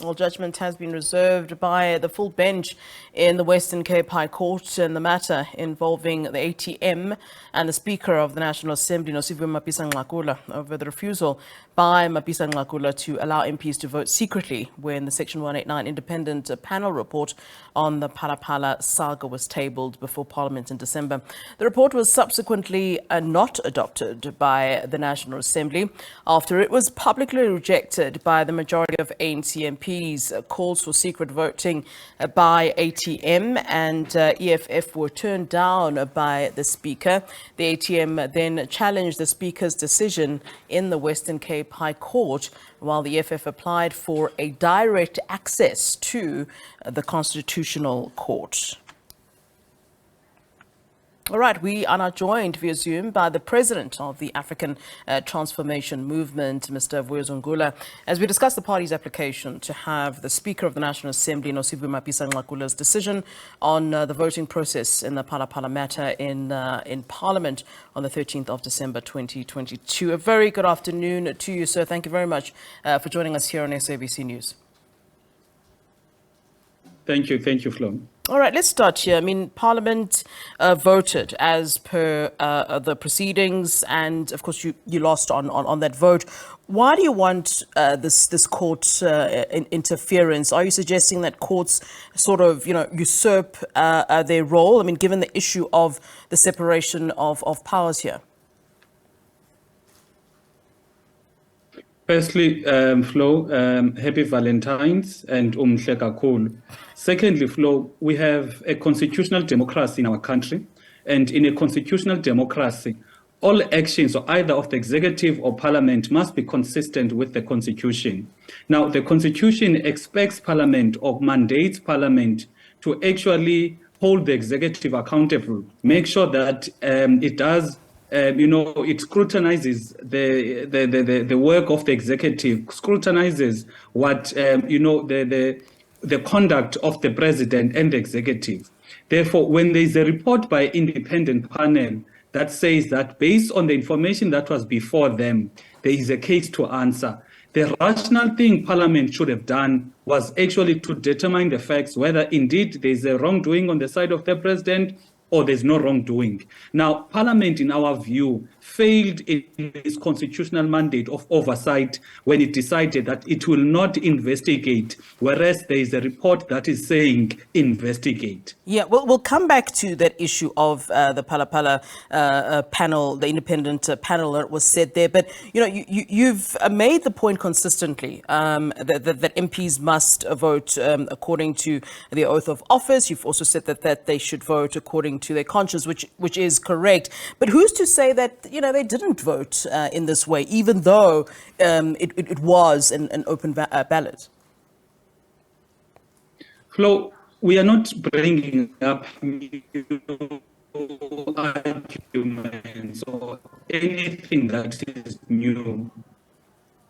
Well, judgment has been reserved by the full bench in the Western Cape High Court in the matter involving the ATM and the Speaker of the National Assembly, Nosiviwe Mapisa Nqakula, over the refusal by Mapisa Nqakula to allow MPs to vote secretly when the Section 189 independent panel report on the Phala Phala saga was tabled before Parliament in December. The report was subsequently not adopted by the National Assembly after it was publicly rejected by the majority of ANC MPs. Calls for secret voting by ATM and EFF were turned down by the Speaker. The ATM then challenged the Speaker's decision in the Western Cape High Court, while the EFF applied for a direct access to the Constitutional Court. All right, we are now joined via Zoom by the President of the African Transformation Movement, Mr. Vuyo Zungula, as we discuss the party's application to have the Speaker of the National Assembly, Nosiviwe Mapisa Nqakula's decision on the voting process in the Phala Phala matter in Parliament on the 13th of December 2022. A very good afternoon to you, sir. Thank you very much for joining us here on SABC News. Thank you, Flo. All right, let's start here. I mean, Parliament voted as per the proceedings, and of course, you lost on that vote. Why do you want this court interference? Are you suggesting that courts sort of, usurp their role? I mean, given the issue of the separation of powers here. Firstly, Flo, happy Valentine's and umhle kakhulu. Secondly, Flo, we have a constitutional democracy in our country, and in a constitutional democracy, all actions either of the executive or parliament must be consistent with the constitution. Now, the constitution expects parliament or mandates parliament to actually hold the executive accountable, make sure that it does it scrutinizes the work of the executive, scrutinizes what, the conduct of the president and the executive. Therefore, when there is a report by independent panel that says that based on the information that was before them, there is a case to answer, the rational thing Parliament should have done was actually to determine the facts, whether indeed there is a wrongdoing on the side of the president or there's no wrongdoing. Now, Parliament, in our view, failed in its constitutional mandate of oversight when it decided that it will not investigate, whereas there is a report that is saying investigate. Yeah, well, we'll come back to that issue of the Phala Phala panel, the independent panel that was said there. But, you've made the point consistently that MPs must vote according to the oath of office. You've also said that they should vote according to their conscience, which is correct. But who's to say that, they didn't vote in this way, even though it was an open ballot? Flo, we are not bringing up new arguments or anything that is new.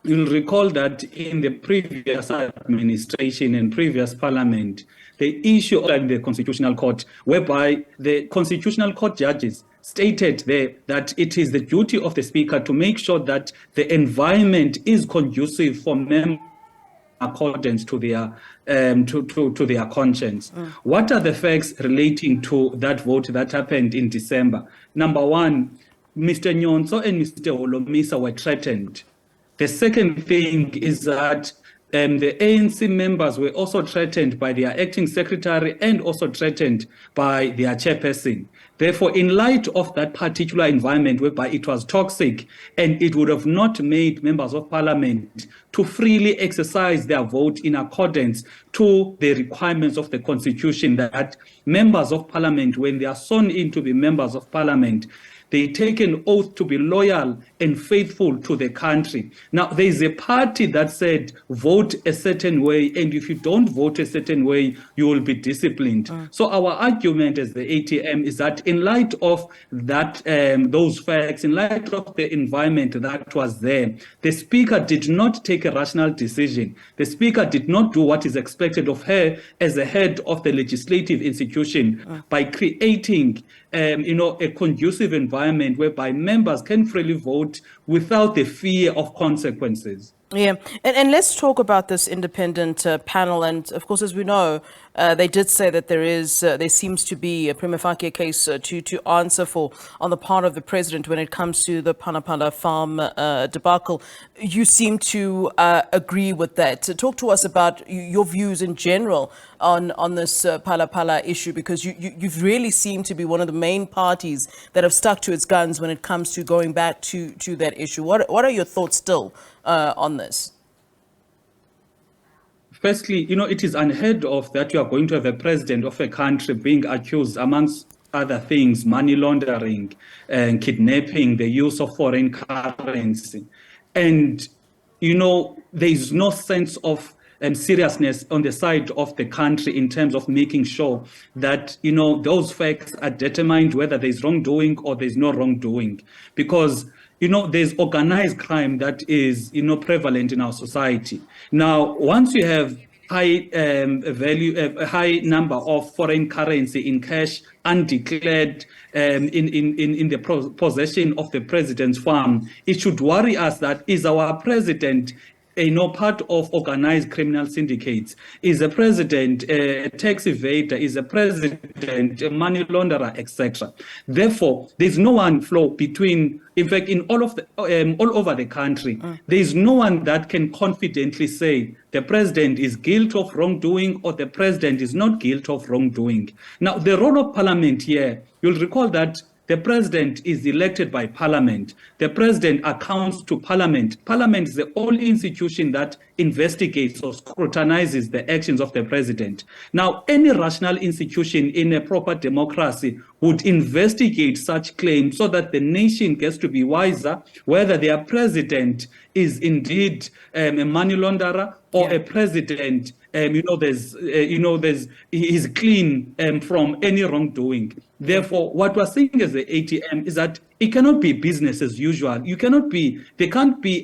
You'll recall that in the previous administration and previous parliament, the issue of the Constitutional Court, whereby the Constitutional Court judges stated there that it is the duty of the Speaker to make sure that the environment is conducive for members accordance to their to their conscience. What are the facts relating to that vote that happened in December? Number one, Mr. Nyonso and Mr. Holomisa were threatened. The second thing is that the ANC members were also threatened by their acting secretary and also threatened by their chairperson. Therefore, in light of that particular environment whereby it was toxic and it would have not made members of parliament to freely exercise their vote in accordance to the requirements of the constitution, that members of parliament, when they are sworn in to be members of parliament, they take an oath to be loyal and faithful to the country. Now, there is a party that said, vote a certain way, and if you don't vote a certain way, you will be disciplined. So our argument as the ATM is that in light of that, those facts, in light of the environment that was there, the Speaker did not take a rational decision. The Speaker did not do what is expected of her as the head of the legislative institution by creating a conducive environment whereby members can freely vote without the fear of consequences. Yeah, and let's talk about this independent panel. And of course, as we know, they did say that there seems to be a prima facie case to answer for on the part of the president when it comes to the Palapala farm debacle. You seem to agree with that. So talk to us about your views in general on this Palapala issue, because you've really seemed to be one of the main parties that have stuck to its guns when it comes to going back to that issue. What are your thoughts still on this? Firstly, it is unheard of that you are going to have a president of a country being accused, amongst other things, money laundering and kidnapping, the use of foreign currency. And, there is no sense of seriousness on the side of the country in terms of making sure that, those facts are determined whether there's wrongdoing or there's no wrongdoing. Because there's organized crime that is, prevalent in our society. Now, once you have high a high number of foreign currency in cash, undeclared, in the possession of the president's farm, it should worry us that is our president part of organized criminal syndicates? Is the president a tax evader? Is the president a money launderer, etc.? Therefore, there's no one flow between. In fact, in all over the country, there is no one that can confidently say the president is guilty of wrongdoing or the president is not guilty of wrongdoing. Now, the role of Parliament here, you'll recall that the president is elected by Parliament. The president accounts to Parliament. Parliament is the only institution that investigates or scrutinizes the actions of the president. Now, any rational institution in a proper democracy would investigate such claims so that the nation gets to be wiser whether their president is indeed a money launderer or a president, he's clean from any wrongdoing. Therefore, what we're saying as the ATM is that it cannot be business as usual. There can't be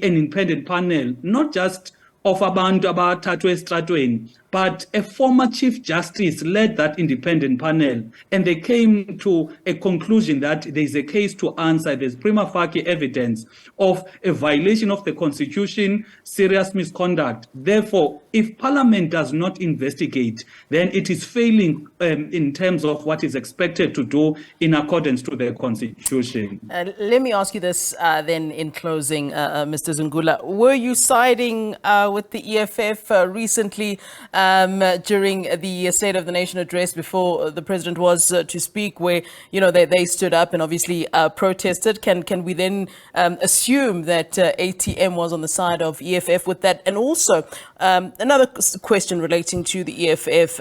an independent panel, not just of abantu abathathwe esitratweni, but a former Chief Justice led that independent panel, and they came to a conclusion that there is a case to answer. There's prima facie evidence of a violation of the Constitution, serious misconduct. Therefore, if Parliament does not investigate, then it is failing in terms of what is expected to do in accordance to the Constitution. Let me ask you this then in closing, Mr. Zungula. Were you siding with the EFF recently during the State of the Nation address before the president was to speak, where they stood up and obviously protested? Can we then assume that ATM was on the side of EFF with that? And also another question relating to the EFF.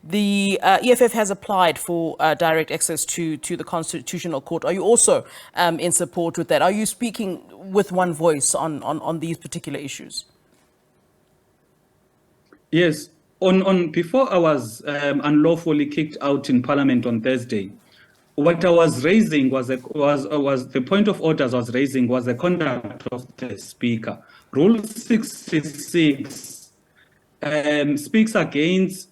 The EFF has applied for direct access to the Constitutional Court. Are you also in support with that? Are you speaking with one voice on these particular issues? Yes. Before I was unlawfully kicked out in Parliament on Thursday, what I was raising was the point of orders I was raising was the conduct of the Speaker. Rule 66 speaks against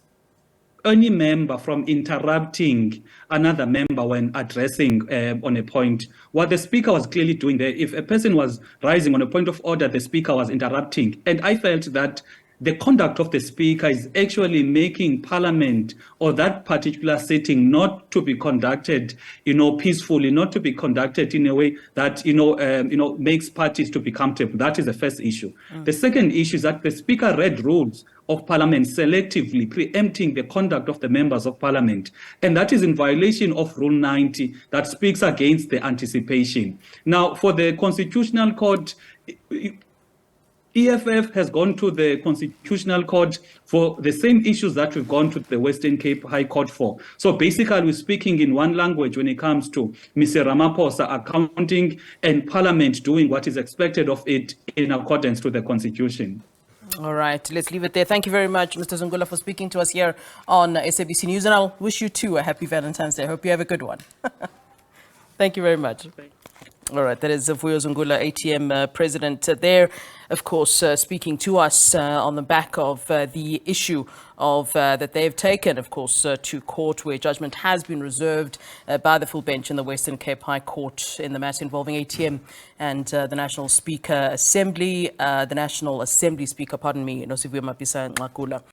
any member from interrupting another member when addressing on a point. What the Speaker was clearly doing there, if a person was rising on a point of order, the Speaker was interrupting. And I felt that the conduct of the Speaker is actually making Parliament or that particular sitting not to be conducted, peacefully, not to be conducted in a way that, makes parties to be comfortable. That is the first issue. The second issue is that the Speaker read rules of Parliament selectively, preempting the conduct of the members of Parliament. And that is in violation of Rule 90 that speaks against the anticipation. Now, for the Constitutional Court, EFF has gone to the Constitutional Court for the same issues that we've gone to the Western Cape High Court for. So basically, we're speaking in one language when it comes to Mr. Ramaphosa accounting and Parliament doing what is expected of it in accordance to the Constitution. All right, let's leave it there. Thank you very much, Mr. Zungula, for speaking to us here on SABC News, and I'll wish you too a happy Valentine's Day. I hope you have a good one. Thank you very much. All right, that is Vuyo Zungula, ATM president there, of course, speaking to us on the back of the issue of that they've taken, of course, to court, where judgment has been reserved by the full bench in the Western Cape High Court in the matter involving ATM and the National Assembly Speaker, Nosiviwe Mapisa Nqakula.